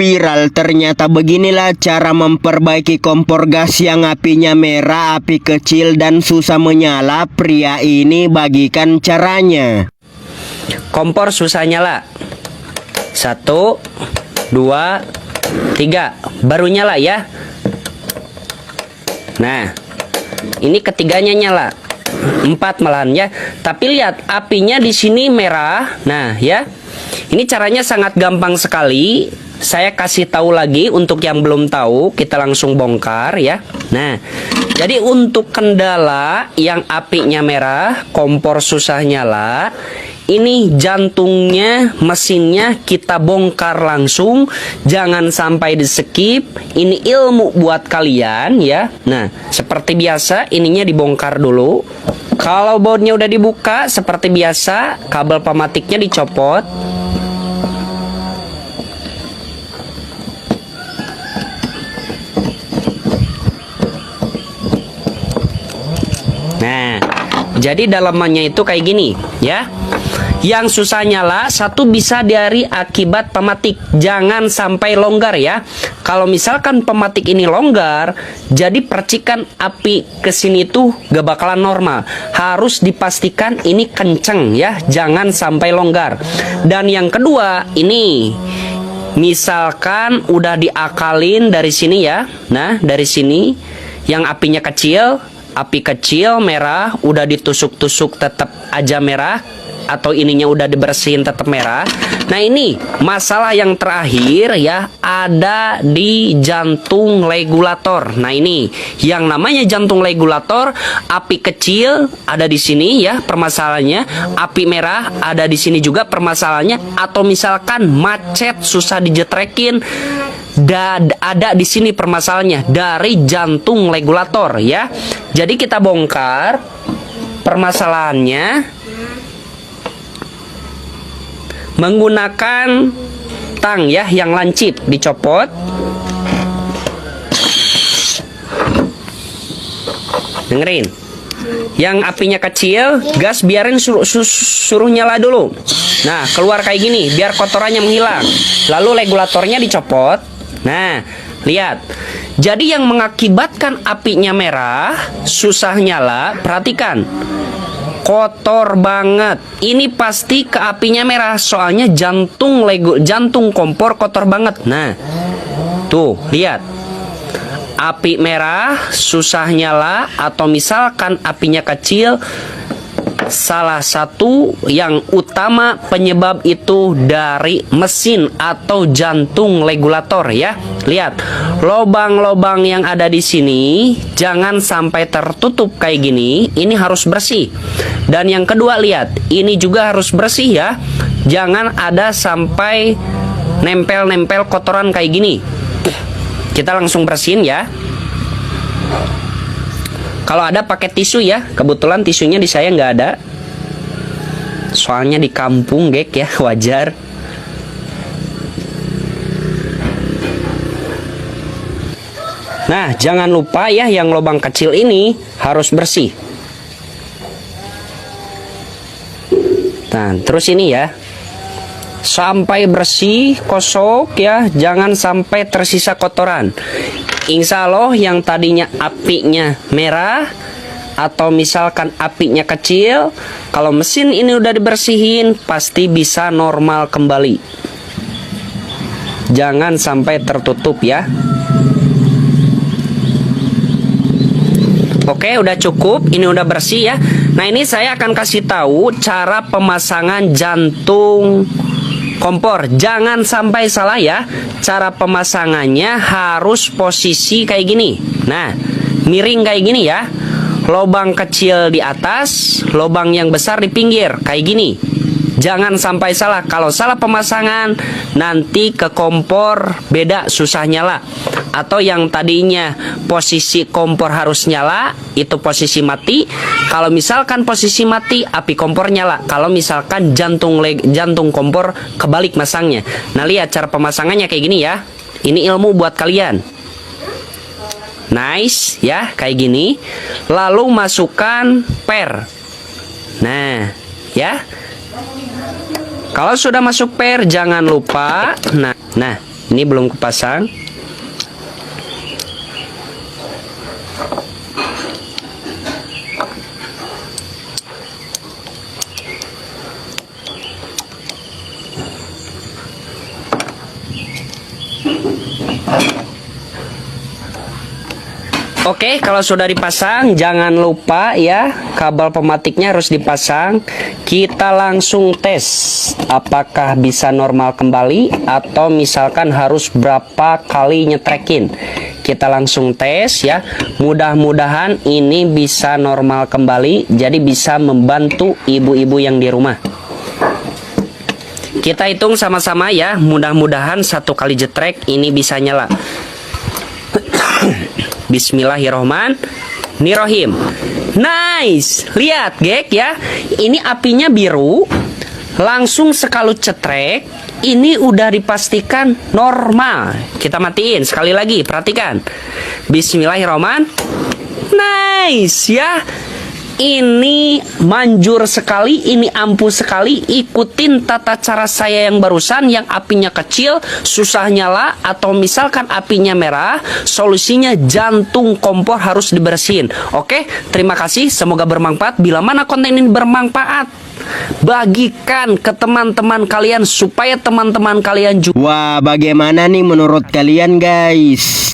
viral. Ternyata beginilah cara memperbaiki kompor gas yang apinya merah, api kecil dan susah menyala. Pria ini bagikan caranya. Kompor susah nyala. 1, 2, 3. Baru nyala ya. Nah, ini ketiganya nyala. 4 malahan ya. Tapi lihat apinya di sini merah. Nah, ya. Ini caranya sangat gampang sekali. Saya kasih tahu lagi untuk yang belum tahu, kita langsung bongkar ya. Nah, jadi untuk kendala yang apinya merah, kompor susah nyala, ini jantungnya, mesinnya kita bongkar langsung, jangan sampai di skip. Ini ilmu buat kalian ya. Nah, seperti biasa ininya dibongkar dulu. Kalau bautnya udah dibuka, seperti biasa kabel pematiknya dicopot. Nah, jadi dalamannya itu kayak gini ya. Yang susah nyala, satu bisa dari akibat pematik. Jangan sampai longgar ya. Kalau misalkan pematik ini longgar, jadi percikan api kesini tuh gak bakalan normal. Harus dipastikan ini kenceng ya. Jangan sampai longgar. Dan yang kedua, ini misalkan udah diakalin dari sini ya. Nah, dari sini yang apinya kecil, api kecil merah, udah ditusuk-tusuk tetap aja merah, atau ininya udah dibersihin tetap merah. Nah, ini masalah yang terakhir ya, ada di jantung regulator. Nah, ini yang namanya jantung regulator, api kecil ada di sini ya permasalahannya, api merah ada di sini juga permasalahannya, atau misalkan macet susah dijetrekin, ada di sini permasalahannya dari jantung regulator ya. Jadi kita bongkar permasalahannya menggunakan tang ya yang lancip, dicopot. Dengerin. Yang apinya kecil, gas biarin suruh nyala dulu. Nah, keluar kayak gini biar kotorannya menghilang. Lalu regulatornya dicopot. Nah, lihat. Jadi yang mengakibatkan apinya merah, susah nyala, perhatikan. Kotor banget. Ini pasti ke apinya merah, soalnya jantung kompor kotor banget. Nah, tuh, lihat. Api merah, susah nyala, atau misalkan apinya kecil, salah satu yang utama penyebab itu dari mesin atau jantung regulator ya. Lihat, lobang-lobang yang ada di sini jangan sampai tertutup kayak gini. Ini harus bersih. Dan yang kedua, lihat, ini juga harus bersih ya. Jangan ada sampai nempel-nempel kotoran kayak gini. Kita langsung bersihin ya. Kalau ada pakai tisu ya. Kebetulan tisunya di saya nggak ada. Soalnya di kampung, gek ya, wajar. Nah, jangan lupa ya yang lubang kecil ini harus bersih. Nah, terus ini ya. Sampai bersih, kosong ya, jangan sampai tersisa kotoran. Insya Allah yang tadinya apinya merah atau misalkan apinya kecil, kalau mesin ini udah dibersihin pasti bisa normal kembali. Jangan sampai tertutup ya. Oke, udah cukup, ini udah bersih ya. Nah, ini saya akan kasih tahu cara pemasangan jantung kompor. Jangan sampai salah ya. Cara pemasangannya harus posisi kayak gini. Nah, miring kayak gini ya. Lubang kecil di atas, lubang yang besar di pinggir, kayak gini. Jangan sampai salah. Kalau salah pemasangan, nanti ke kompor beda, susah nyala. Atau yang tadinya posisi kompor harus nyala, itu posisi mati. Kalau misalkan posisi mati, api kompor nyala. Kalau misalkan jantung kompor kebalik masangnya. Nah, lihat cara pemasangannya kayak gini ya. Ini ilmu buat kalian. Nice ya, kayak gini. Lalu masukkan per. Nah, ya. Kalau sudah masuk per, jangan lupa. Nah, Ini belum kupasang. Oke, kalau sudah dipasang, jangan lupa ya, kabel pematiknya harus dipasang. Kita langsung tes apakah bisa normal kembali atau misalkan harus berapa kali nyetrekin. Kita langsung tes ya. Mudah-mudahan ini bisa normal kembali, jadi bisa membantu ibu-ibu yang di rumah. Kita hitung sama-sama ya, mudah-mudahan 1 kali jetrek ini bisa nyala. Bismillahirrohmanirrohim. Nice. Lihat gek ya. Ini apinya biru. Langsung sekalut cetrek. Ini udah dipastikan normal. Kita matiin sekali lagi. Perhatikan. Bismillahirrohmanirrohim. Nice ya. Ini manjur sekali, ini ampuh sekali. Ikutin tata cara saya yang barusan, yang apinya kecil, susah nyala, atau misalkan apinya merah, solusinya jantung kompor harus dibersihin. Oke, terima kasih, semoga bermanfaat. Bila mana konten ini bermanfaat, bagikan ke teman-teman kalian supaya teman-teman kalian juga. Wah, bagaimana nih menurut kalian guys?